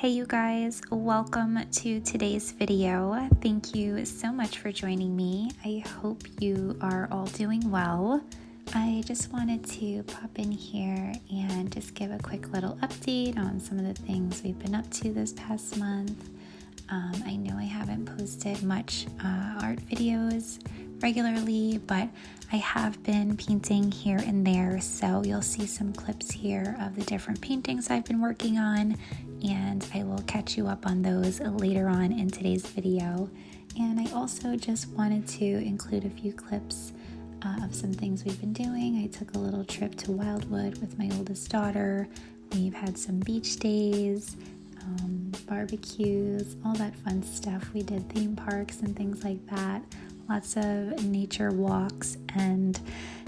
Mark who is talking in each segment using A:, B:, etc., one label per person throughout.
A: Hey you guys, welcome to today's video. Thank you so much for joining me. I hope you are all doing well. I just wanted to pop in here and just give a quick little update on some of the things we've been up to this past month. I know I haven't posted much art videos regularly, but I have been painting here and there, so you'll see some clips here of the different paintings I've been working on, and I will catch you up on those later on in today's video. And I also just wanted to include a few clips of some things we've been doing. I took a little trip to Wildwood with my oldest daughter. We've had some beach days, barbecues, all that fun stuff. We did theme parks and things like that. Lots of nature walks, and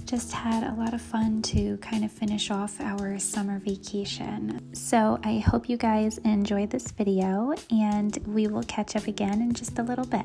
A: just had a lot of fun to kind of finish off our summer vacation. So I hope you guys enjoyed this video, and we will catch up again in just a little bit.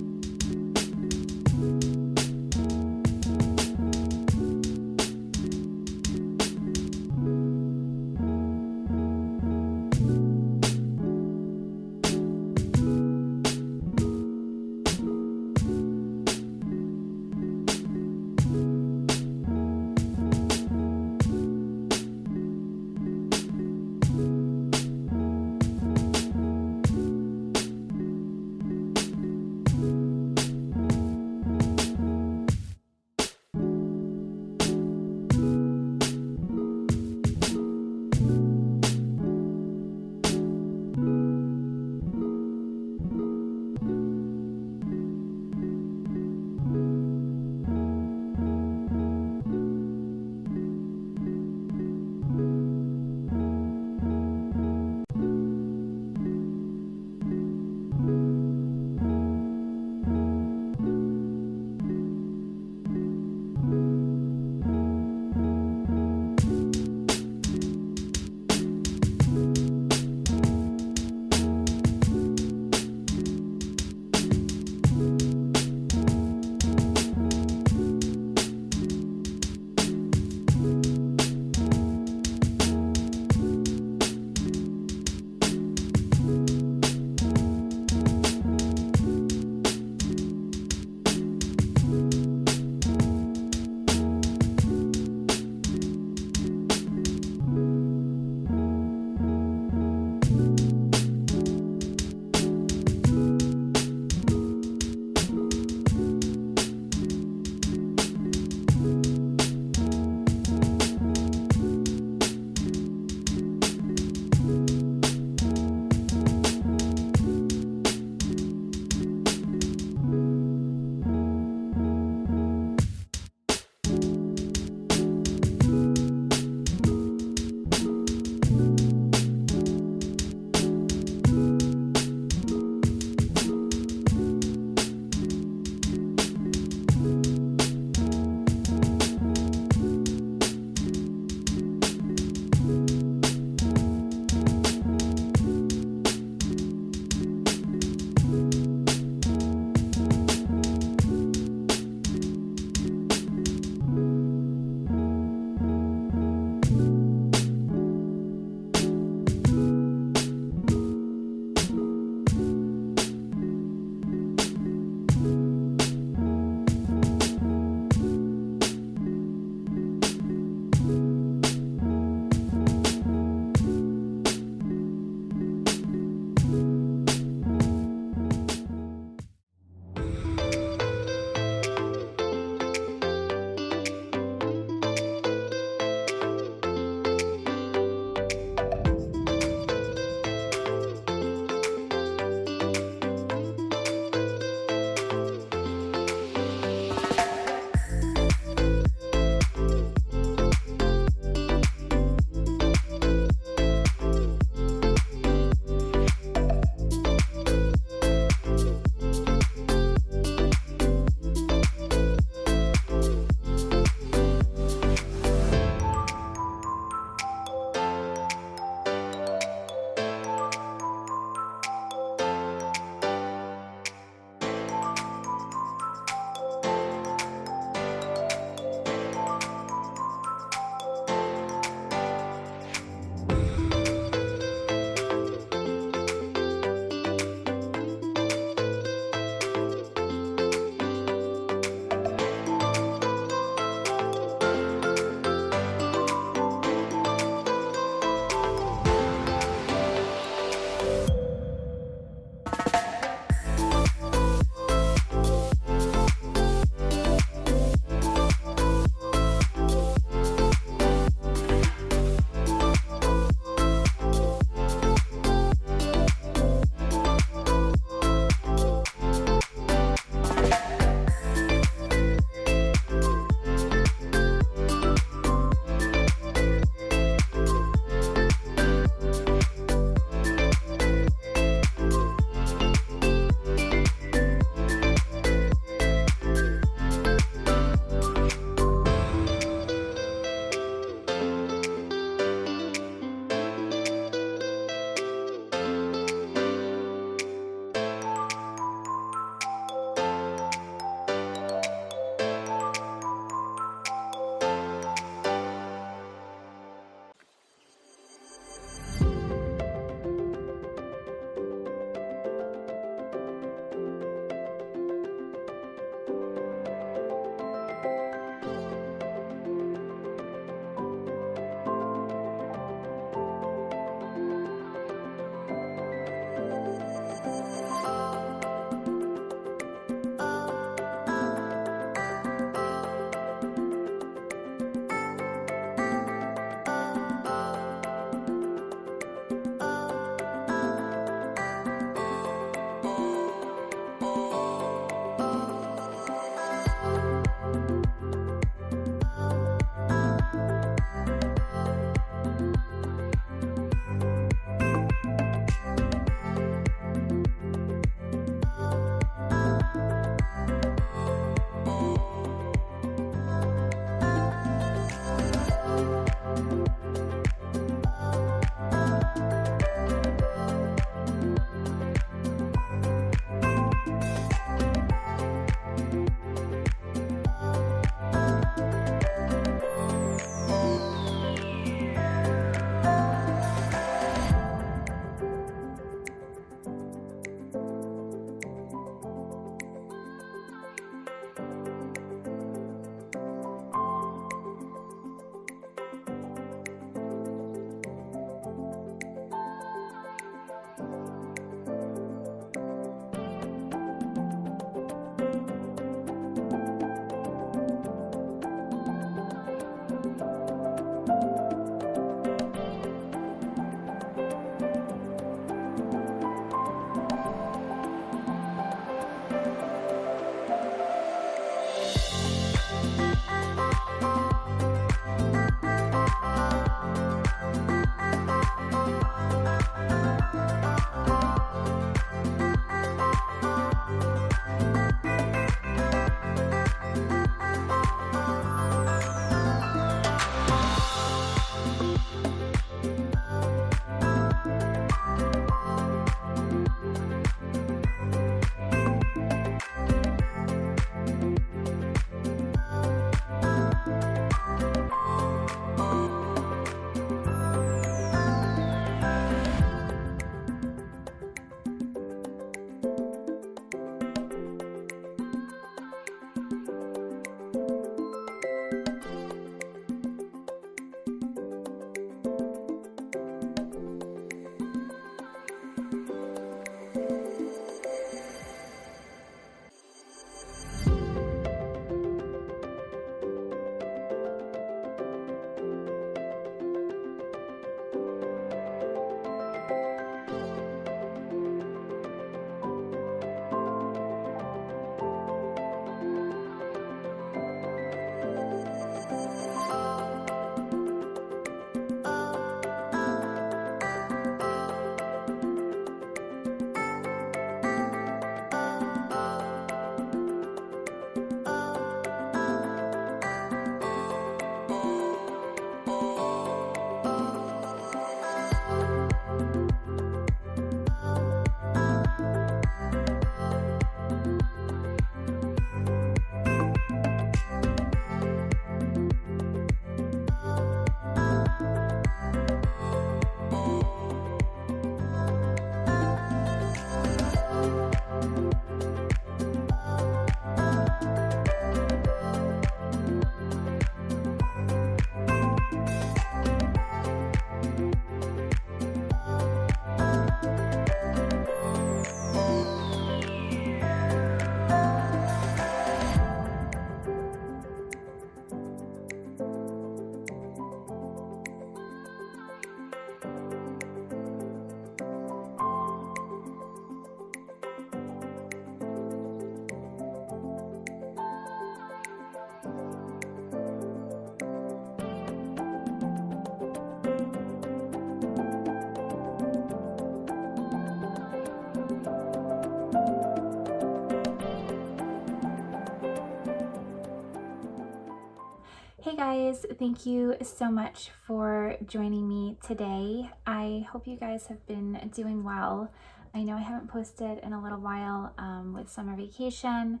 A: Hey guys, thank you so much for joining me today. I hope you guys have been doing well. I know I haven't posted in a little while with summer vacation.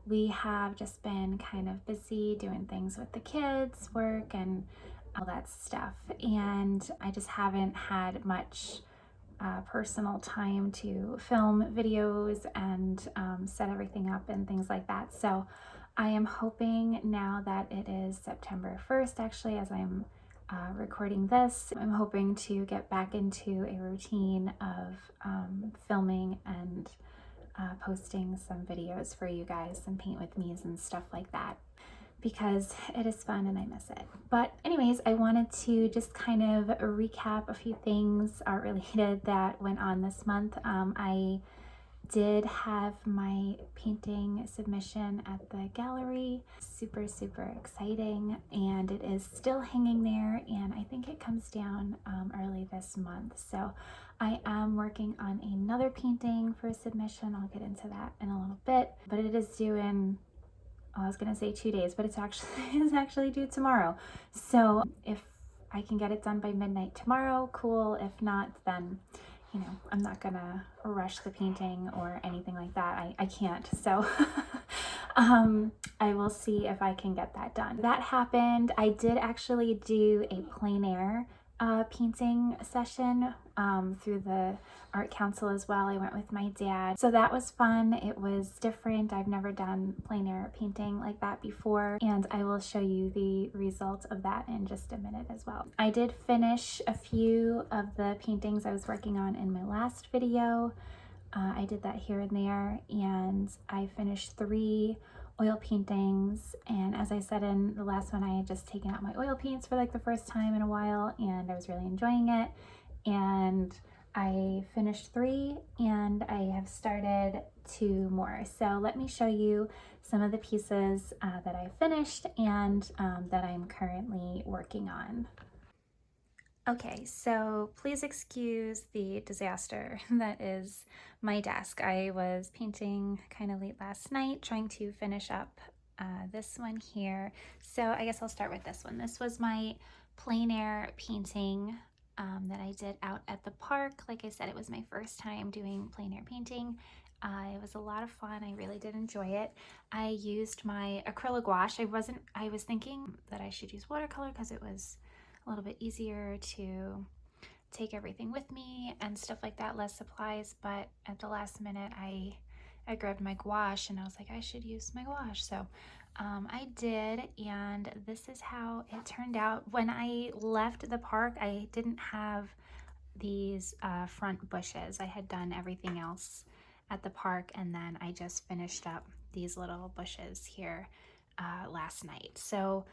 A: We have just been kind of busy doing things with the kids, work, and all that stuff. And I just haven't had much personal time to film videos and set everything up and things like that. So I am hoping now that it is September 1st, actually, as I'm recording this, I'm hoping to get back into a routine of filming and posting some videos for you guys, some paint with me's and stuff like that, because it is fun and I miss it. But anyways, I wanted to just kind of recap a few things art related that went on this month. I did have my painting submission at the gallery. Super exciting, and it is still hanging there, and I think it comes down early this month. So I am working on another painting for submission. I'll get into that in a little bit, but it is due in, I was gonna say 2 days, but it's actually due tomorrow. So if I can get it done by midnight tomorrow, cool. If not, then you know, I'm not gonna rush the painting or anything like that. I can't. So I will see if I can get that done. That happened. I did actually do a plein air painting session through the art council as well. I went with my dad, so that was fun. It was different. I've never done plein air painting like that before, and I will show you the result of that in just a minute as well. I did finish a few of the paintings I was working on in my last video. I did that here and there, and I finished 3 oil paintings. And as I said in the last one, I had just taken out my oil paints for like the first time in a while, and I was really enjoying it. And I finished 3, and I have started 2 more. So let me show you some of the pieces that I finished and that I'm currently working on. Okay, so please excuse the disaster that is my desk. I was painting kind of late last night, trying to finish up this one here. So I guess I'll start with this one. This was my plein air painting that I did out at the park. Like I said, it was my first time doing plein air painting. It was a lot of fun. I really did enjoy it. I used my acrylic gouache. I was thinking that I should use watercolor because it was a little bit easier to take everything with me and stuff like that, less supplies. But at the last minute, I grabbed my gouache and I was like, I should use my gouache. So I did, and this is how it turned out. When I left the park, I didn't have these front bushes. I had done everything else at the park, and then I just finished up these little bushes here last night. So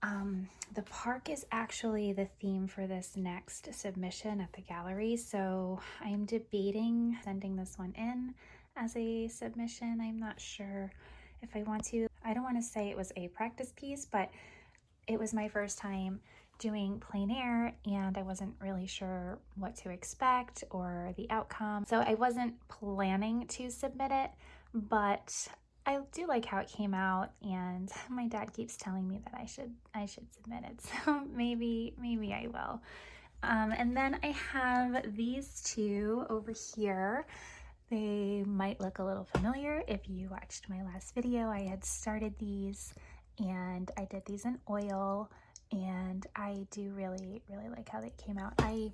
A: the park is actually the theme for this next submission at the gallery. So I'm debating sending this one in as a submission. I'm not sure if I want to. I don't want to say it was a practice piece, but it was my first time doing plein air, and I wasn't really sure what to expect or the outcome. So I wasn't planning to submit it, but I do like how it came out, and my dad keeps telling me that I should submit it. So maybe I will. And then I have these 2 over here. They might look a little familiar if you watched my last video. I had started these, and I did these in oil, and I do really like how they came out. I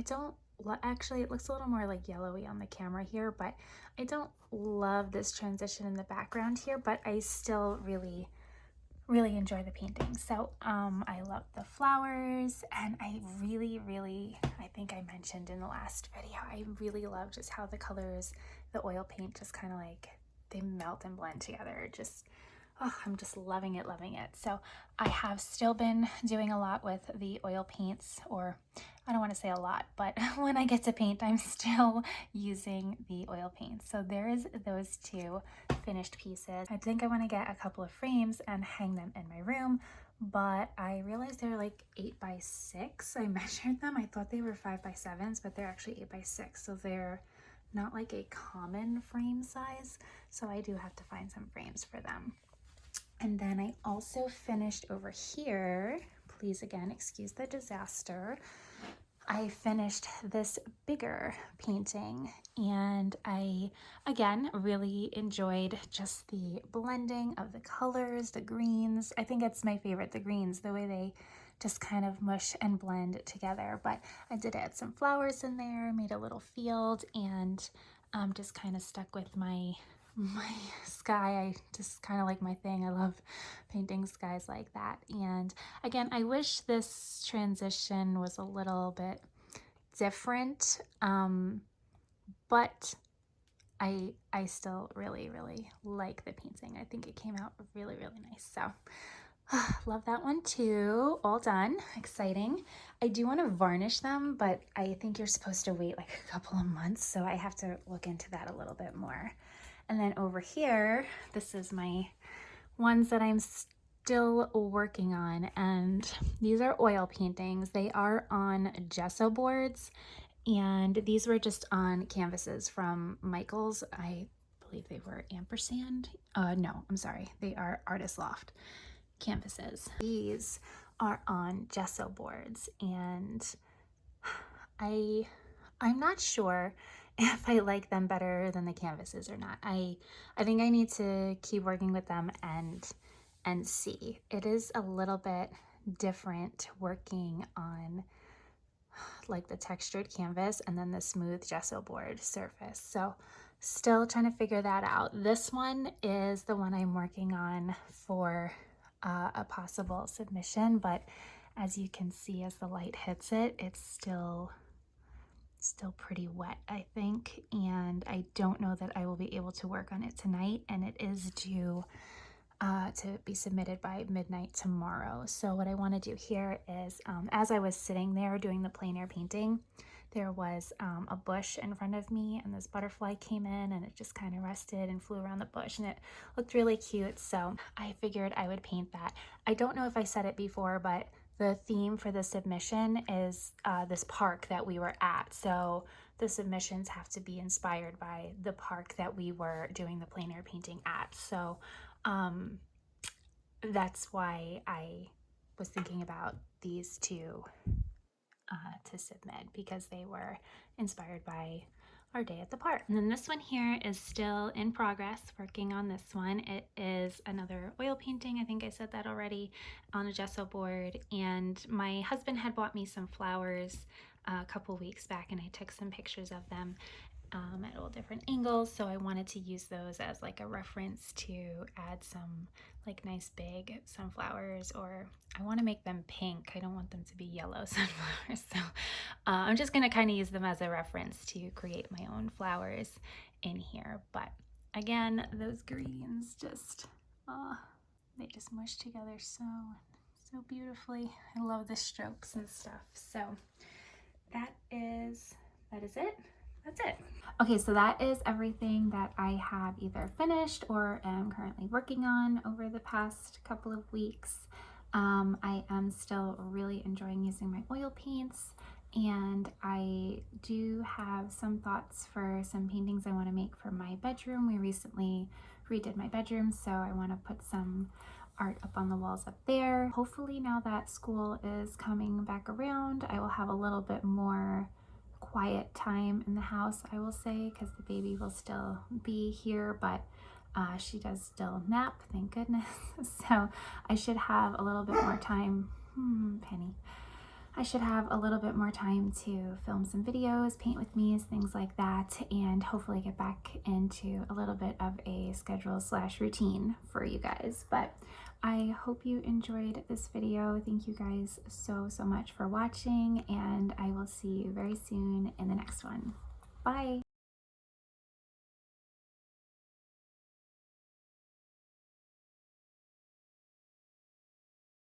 A: don't actually, it looks a little more like yellowy on the camera here, but I don't love this transition in the background here, but I still really enjoy the painting. So I love the flowers, and I really, I think I mentioned in the last video, I really love just how the colors, the oil paint just kind of like, they melt and blend together. Just, oh, I'm just loving it. So I have still been doing a lot with the oil paints, or I don't want to say a lot, but when I get to paint, I'm still using the oil paints. So there is those 2 finished pieces. I think I want to get a couple of frames and hang them in my room, but I realized they're like 8 by 6. I measured them. I thought they were 5 by 7s, but they're actually 8 by 6. So they're not like a common frame size. So I do have to find some frames for them. And then I also finished over here, please again, excuse the disaster. I finished this bigger painting, and I, again, really enjoyed just the blending of the colors, the greens. I think it's my favorite, the greens, the way they just kind of mush and blend together. But I did add some flowers in there, made a little field, and just kind of stuck with my sky. I just kind of like my thing. I love painting skies like that. And again, I wish this transition was a little bit different, but I still really like the painting. I think it came out really nice. So love that one too. All done. Exciting. I do want to varnish them, but I think you're supposed to wait like a couple of months, so I have to look into that a little bit more. And then over here, this is my ones that I'm still working on, and these are oil paintings. They are on gesso boards, and these were just on canvases from Michael's. I believe they were ampersand. No, I'm sorry. They are Artist Loft canvases. These are on gesso boards, and I'm not sure if I like them better than the canvases or not. I think I need to keep working with them and see. It is a little bit different working on like the textured canvas and then the smooth gesso board surface. So still trying to figure that out. This one is the one I'm working on for a possible submission, but as you can see, as the light hits it, it's still pretty wet, I think, and I don't know that I will be able to work on it tonight, and it is due to be submitted by midnight tomorrow. So what I want to do here is, as I was sitting there doing the plein air painting, there was a bush in front of me, and this butterfly came in and it just kind of rested and flew around the bush, and it looked really cute, so I figured I would paint that. I don't know if I said it before, but the theme for the submission is this park that we were at. So the submissions have to be inspired by the park that we were doing the plein air painting at. So that's why I was thinking about these two to submit, because they were inspired by our day at the park. And then this one here is still in progress, working on this one. It is another oil painting, I think I said that already, on a gesso board, and my husband had bought me some flowers a couple weeks back, and I took some pictures of them at all different angles, so I wanted to use those as like a reference to add some like nice big sunflowers, or I want to make them pink. I don't want them to be yellow sunflowers, so I'm just going to kind of use them as a reference to create my own flowers in here. But again, those greens just they just mush together so beautifully. I love the strokes and stuff. So that is it. That's it. Okay, so that is everything that I have either finished or am currently working on over the past couple of weeks. I am still really enjoying using my oil paints, and I do have some thoughts for some paintings I want to make for my bedroom. We recently redid my bedroom, so I want to put some art up on the walls up there. Hopefully now that school is coming back around, I will have a little bit more quiet time in the house, I will say, because the baby will still be here, but she does still nap, thank goodness. So I should have a little bit more time. Penny. I should have a little bit more time to film some videos, paint with me, things like that, and hopefully get back into a little bit of a schedule / routine for you guys. But I hope you enjoyed this video. Thank you guys so much for watching, and I will see you very soon in the next one. Bye!